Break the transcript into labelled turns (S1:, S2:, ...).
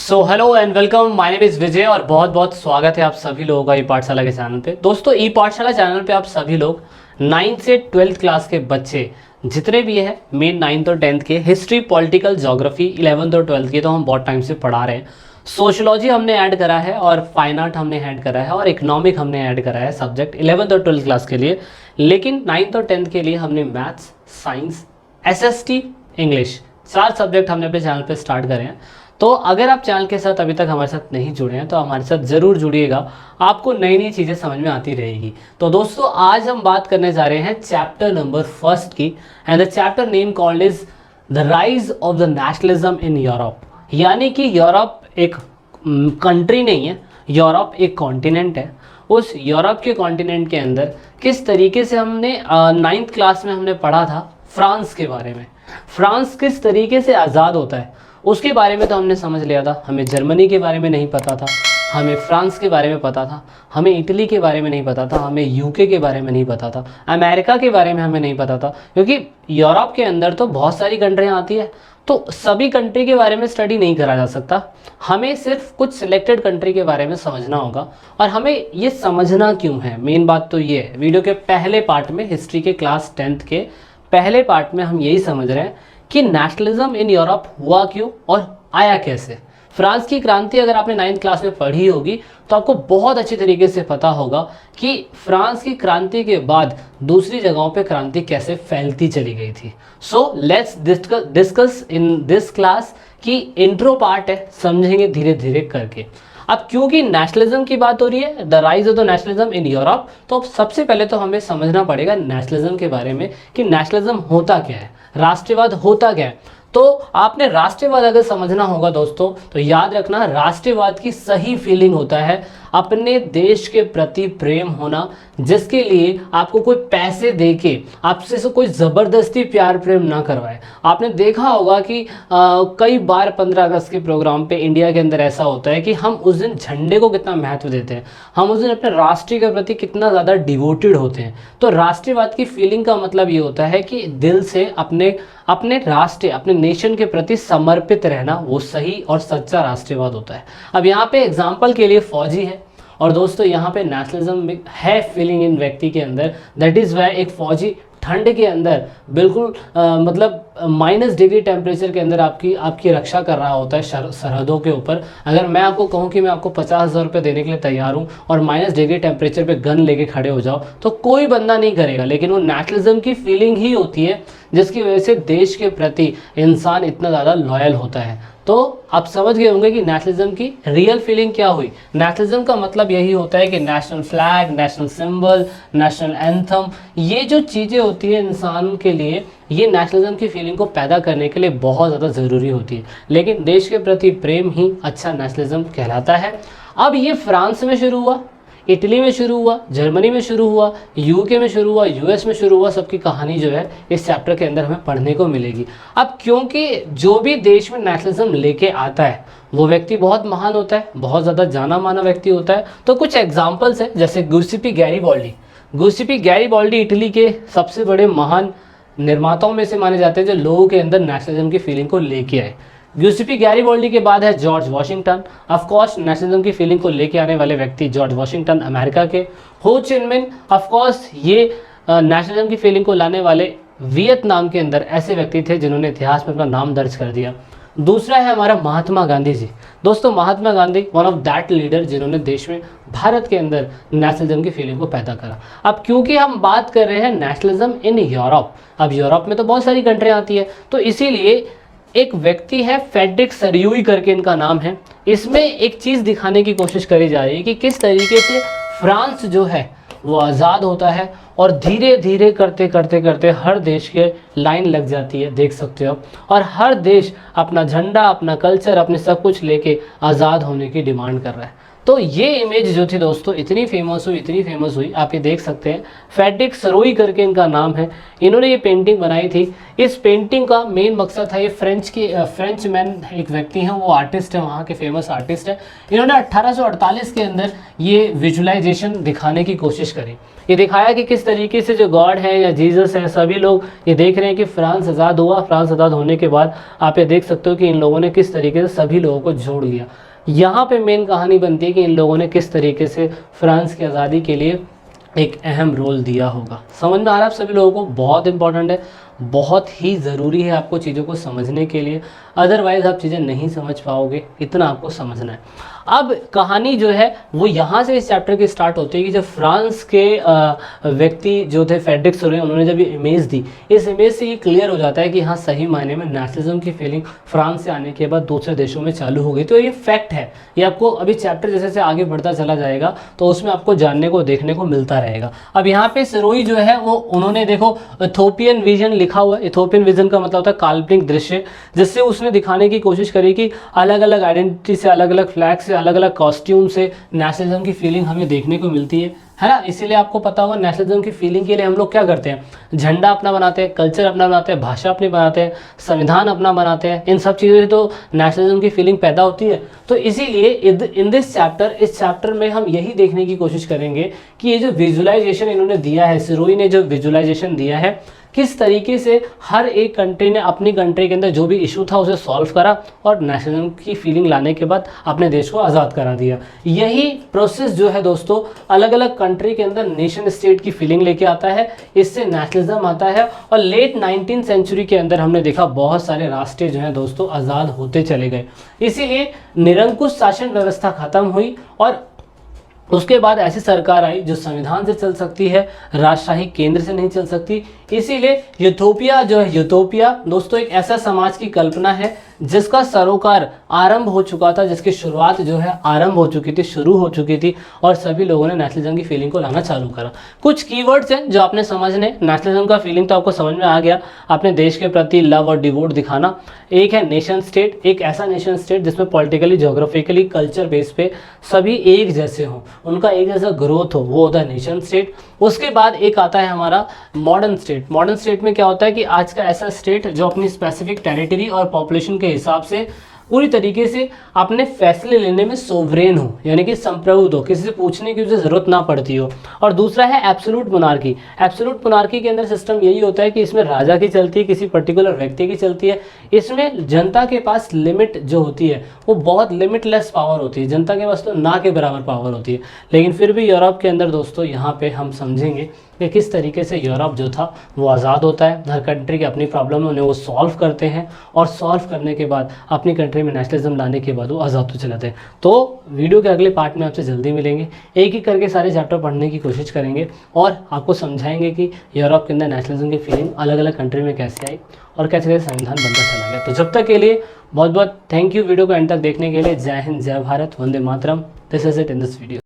S1: So hello and welcome, my name is Vijay और बहुत बहुत स्वागत है आप सभी लोगों का ई पाठशाला के चैनल पे। दोस्तों, ई पाठशाला चैनल पे आप सभी लोग 9th से 12th क्लास के बच्चे जितने भी हैं, मेन 9th और 10th के, हिस्ट्री, पॉलिटिकल, ज्योग्राफी 11th और 12th की तो हम बहुत टाइम से पढ़ा रहे हैं। सोशोलॉजी हमने ऐड करा है और फाइन आर्ट हमने ऐड करा है और इकोनॉमिक हमने ऐड करा है सब्जेक्ट 11th और 12th क्लास के लिए। लेकिन 9th और 10th के लिए हमने maths, science, SST, English 4 subject हमने अपने चैनल पे स्टार्ट करे हैं। तो अगर आप चैनल के साथ अभी तक हमारे साथ नहीं जुड़े हैं तो हमारे साथ ज़रूर जुड़िएगा, आपको नई नई चीज़ें समझ में आती रहेगी। तो दोस्तों, आज हम बात करने जा रहे हैं चैप्टर नंबर 1 की, and the chapter name called is the rise of the nationalism in Europe. यानी कि यूरोप एक कंट्री नहीं है, यूरोप एक कॉन्टिनेंट है। उस यूरोप के कॉन्टिनेंट के अंदर किस तरीके से हमने 9th क्लास में हमने पढ़ा था फ्रांस के बारे में, फ्रांस किस तरीके से आज़ाद होता है उसके बारे में तो हमने समझ लिया था। हमें जर्मनी के बारे में नहीं पता था, हमें फ्रांस के बारे में पता था, हमें इटली के बारे में नहीं पता था, हमें यूके के बारे में नहीं पता था, अमेरिका के बारे में हमें नहीं पता था, क्योंकि यूरोप के अंदर तो बहुत सारी कंट्रियाँ आती है, तो सभी कंट्री के बारे में स्टडी नहीं करा जा सकता। हमें सिर्फ कुछ सिलेक्टेड कंट्री के बारे में समझना होगा। और हमें ये समझना क्यों है, मेन बात तो ये है। वीडियो के पहले पार्ट में, हिस्ट्री के क्लास 10th के पहले पार्ट में हम यही समझ रहे हैं कि नेशनलिज्म इन यूरोप हुआ क्यों और आया कैसे। फ्रांस की क्रांति अगर आपने 9th क्लास में पढ़ी होगी तो आपको बहुत अच्छी तरीके से पता होगा कि फ्रांस की क्रांति के बाद दूसरी जगहों पे क्रांति कैसे फैलती चली गई थी। So let's discuss in this class की इंट्रो पार्ट है, समझेंगे धीरे धीरे करके। अब क्योंकि नेशनलिज्म की बात हो रही है, the rise of the nationalism in Europe, तो सबसे पहले तो हमें समझना पड़ेगा नेशनलिज्म के बारे में कि नेशनलिज्म होता क्या है, राष्ट्रवाद होता क्या है। तो आपने राष्ट्रवाद अगर समझना होगा दोस्तों, तो याद रखना, राष्ट्रवाद की सही फीलिंग होता है अपने देश के प्रति प्रेम होना, जिसके लिए आपको कोई पैसे देके आपसे से कोई ज़बरदस्ती प्यार प्रेम ना करवाए। आपने देखा होगा कि कई बार 15 अगस्त के प्रोग्राम पे इंडिया के अंदर ऐसा होता है कि हम उस दिन झंडे को कितना महत्व देते हैं, हम उस दिन अपने राष्ट्र के प्रति कितना ज़्यादा डिवोटेड होते हैं। तो राष्ट्रवाद की फीलिंग का मतलब ये होता है कि दिल से अपने राष्ट्र, अपने नेशन के प्रति समर्पित रहना, वो सही और सच्चा राष्ट्रवाद होता है। अब यहाँ पे एग्जाम्पल के लिए फौजी है, और दोस्तों यहाँ पे नेशनलिज्म है फीलिंग इन व्यक्ति के अंदर। दैट इज़ वाई एक फौजी ठंड के अंदर बिल्कुल मतलब -डिग्री टेम्परेचर के अंदर आपकी रक्षा कर रहा होता है सरहदों के ऊपर। अगर मैं आपको कहूँ कि मैं आपको 50,000 रुपये देने के लिए तैयार हूँ और -डिग्री टेम्परेचर पे गन लेके खड़े हो जाओ, तो कोई बंदा नहीं करेगा। लेकिन वो नेशनलिज्म की फीलिंग ही होती है जिसकी वजह से देश के प्रति इंसान इतना ज़्यादा लॉयल होता है। तो आप समझ गए होंगे कि नेशनलिज्म की रियल फीलिंग क्या हुई। नेशनलिज्म का मतलब यही होता है कि national flag, national symbol, national anthem, ये जो चीज़ें होती है इंसान के लिए, ये नेशनलिज्म की फीलिंग को पैदा करने के लिए बहुत ज़्यादा ज़रूरी होती है। लेकिन देश के प्रति प्रेम ही अच्छा नेशनलिज्म कहलाता है। अब ये फ्रांस में शुरू हुआ, इटली में शुरू हुआ, जर्मनी में शुरू हुआ, यूके में शुरू हुआ, यूएस में शुरू हुआ, सबकी कहानी जो है इस चैप्टर के अंदर हमें पढ़ने को मिलेगी। अब क्योंकि जो भी देश में नेशनलिज्म लेके आता है वो व्यक्ति बहुत महान होता है, बहुत ज़्यादा जाना माना व्यक्ति होता है। तो कुछ एग्जाम्पल्स हैं, जैसे गुइसेपी गैरिबाल्डी। गुइसेपी गैरिबाल्डी इटली के सबसे बड़े महान निर्माताओं में से माने जाते हैं जो लोगों के अंदर नेशनलिज्म की फीलिंग को लेके आए। गिउसेपी गैरिबाल्डी के बाद है George Washington. Of course nationalism की फीलिंग को लेके आने वाले व्यक्ति जॉर्ज वाशिंगटन अमेरिका के। हो चिन मिन, ऑफ कोर्स ये नेशनलिज्म की फीलिंग को लाने वाले वियतनाम के अंदर ऐसे व्यक्ति थे जिन्होंने इतिहास में अपना नाम दर्ज कर दिया। दूसरा है हमारा महात्मा गांधी जी। दोस्तों, Mahatma Gandhi one of that leader जिन्होंने देश में, भारत के अंदर नेशनलिज्म की फीलिंग को पैदा करा। अब क्योंकि हम बात कर रहे हैं नेशनलिज्म इन यूरोप, अब यूरोप में तो बहुत सारी कंट्रियाँ आती है, तो इसीलिए एक व्यक्ति है फ्रेडरिक सरियुई करके इनका नाम है। इसमें एक चीज़ दिखाने की कोशिश करी जा रही है कि किस तरीके से फ्रांस जो है वो आज़ाद होता है और धीरे धीरे करते करते करते हर देश के लाइन लग जाती है, देख सकते हो, और हर देश अपना झंडा, अपना कल्चर, अपने सब कुछ लेके आज़ाद होने की डिमांड कर रहा है। तो ये इमेज जो थी दोस्तों इतनी फेमस हुई, आप ये देख सकते हैं, फेड्रिक सरोई करके इनका नाम है। इन्होंने ये पेंटिंग बनाई थी। इस पेंटिंग का मेन मकसद था, ये फ्रेंच मैन एक व्यक्ति हैं, वो आर्टिस्ट है, वहाँ के फेमस आर्टिस्ट है। इन्होंने 1848 के अंदर ये विजुअलाइजेशन दिखाने की कोशिश करी। ये दिखाया कि किस तरीके से जो गॉड है या जीसस है, सभी लोग ये देख रहे हैं कि फ्रांस आज़ाद हुआ। फ्रांस आज़ाद होने के बाद आप ये देख सकते हो कि इन लोगों ने किस तरीके से सभी लोगों को जोड़ लिया। यहाँ पे मेन कहानी बनती है कि इन लोगों ने किस तरीके से फ्रांस की आज़ादी के लिए एक अहम रोल दिया होगा। समझ में आ रहा है आप सभी लोगों को? बहुत इंपॉर्टेंट है, बहुत ही ज़रूरी है आपको चीज़ों को समझने के लिए, अदरवाइज़ आप चीज़ें नहीं समझ पाओगे, इतना आपको समझना है। अब कहानी जो है वो यहाँ से इस चैप्टर की स्टार्ट होती है कि जब फ्रांस के व्यक्ति जो थे फेड्रिक सरोई, उन्होंने जब ये इमेज दी, इस इमेज से ये क्लियर हो जाता है कि हाँ सही मायने में नेशनलिज्म की फीलिंग फ्रांस से आने के बाद दूसरे देशों में चालू हो गई। तो ये फैक्ट है, ये आपको अभी चैप्टर जैसे जैसे आगे बढ़ता चला जाएगा तो उसमें आपको जानने को देखने को मिलता रहेगा। अब यहाँ पे सरोई जो है वो उन्होंने देखो इथोपियन विजन लिखा हुआ है। इथोपियन विजन का मतलब होता है काल्पनिक दृश्य, जिससे उसने दिखाने की कोशिश करी कि अलग अलग आइडेंटिटी से, अलग अलग फ्लैग से, अलग अलग कॉस्ट्यूम से नेशनलिज्म की फीलिंग हमें देखने को मिलती है ना। इसीलिए आपको पता होगा नेशनलिज्म की फीलिंग के लिए हम लोग क्या करते हैं, झंडा अपना बनाते हैं, कल्चर अपना बनाते हैं, भाषा अपनी बनाते हैं, संविधान अपना बनाते हैं। इन सब चीज़ों से तो नेशनलिज्म की फीलिंग पैदा होती है। तो इसीलिए इन दिस चैप्टर, इस चैप्टर में हम यही देखने की कोशिश करेंगे कि ये जो विजुअलाइजेशन इन्होंने दिया है, सरोई ने जो विजुअलाइजेशन दिया है, किस तरीके से हर एक कंट्री ने अपनी कंट्री के अंदर जो भी इशू था उसे सॉल्व करा और नेशनलिज्म की फीलिंग लाने के बाद अपने देश को आज़ाद करा दिया। यही प्रोसेस जो है दोस्तों अलग अलग कंट्री के अंदर नेशन स्टेट की फीलिंग लेके आता है, इससे नेशनलिज्म आता है। और लेट 19th सेंचुरी के अंदर हमने देखा बहुत सारे राष्ट्र जो हैं दोस्तों आज़ाद होते चले गए। इसीलिए निरंकुश शासन व्यवस्था खत्म हुई और उसके बाद ऐसी सरकार आई जो संविधान से चल सकती है, राजशाही केंद्र से नहीं चल सकती। इसीलिए यूटोपिया जो है, यूटोपिया दोस्तों एक ऐसा समाज की कल्पना है जिसका सरोकार आरंभ हो चुका था, जिसकी शुरुआत जो है आरंभ हो चुकी थी, शुरू हो चुकी थी और सभी लोगों ने नेशनलिज्म की फीलिंग को लाना चालू करा। कुछ कीवर्ड्स हैं जो आपने समझने, नेशनलिज्म का फीलिंग तो आपको समझ में आ गया, अपने देश के प्रति लव और डिवोट दिखाना। एक है नेशन स्टेट, एक ऐसा नेशन स्टेट जिसमें पॉलिटिकली, ज्योग्राफिकली, कल्चर बेस पे सभी एक जैसे हों, उनका एक जैसा ग्रोथ हो, वो होता है नेशन स्टेट। उसके बाद एक आता है हमारा मॉडर्न स्टेट। मॉडर्न स्टेट में क्या होता है कि आज का ऐसा स्टेट जो अपनी स्पेसिफिक टेरिटरी और पॉपुलेशन के हिसाब से पूरी तरीके से अपने फैसले लेने में सोवरेन हो, यानी कि संप्रभुत्व हो, किसी से पूछने की उसे ज़रूरत ना पड़ती हो। और दूसरा है एब्सोल्यूट मोनार्की। एब्सोल्यूट मोनार्की के अंदर सिस्टम यही होता है कि इसमें राजा की चलती है, किसी पर्टिकुलर व्यक्ति की चलती है। इसमें जनता के पास लिमिट जो होती है वो बहुत लिमिटलेस पावर होती है, जनता के पास तो ना के बराबर पावर होती है। लेकिन फिर भी यूरोप के अंदर दोस्तों यहाँ पे हम समझेंगे कि किस तरीके से यूरोप जो था वो आज़ाद होता है। हर कंट्री की अपनी प्रॉब्लम है, उन्हें वो सॉल्व करते हैं और सॉल्व करने के बाद अपनी कंट्री में नेशनलिज्म लाने के बाद वो आज़ाद हो चलाते हैं। तो वीडियो के अगले पार्ट में आपसे जल्दी मिलेंगे, एक एक करके सारे चैप्टर पढ़ने की कोशिश करेंगे और आपको समझाएंगे कि यूरोप के अंदर नेशनलिज्म की फीलिंग अलग अलग कंट्री में कैसे आई और कैसे कैसे संविधान बनता चला गया। तो जब तक के लिए बहुत बहुत थैंक यू वीडियो को एंड तक देखने के लिए। जय हिंद, जय भारत, वंदे मातरम। This is it in this video.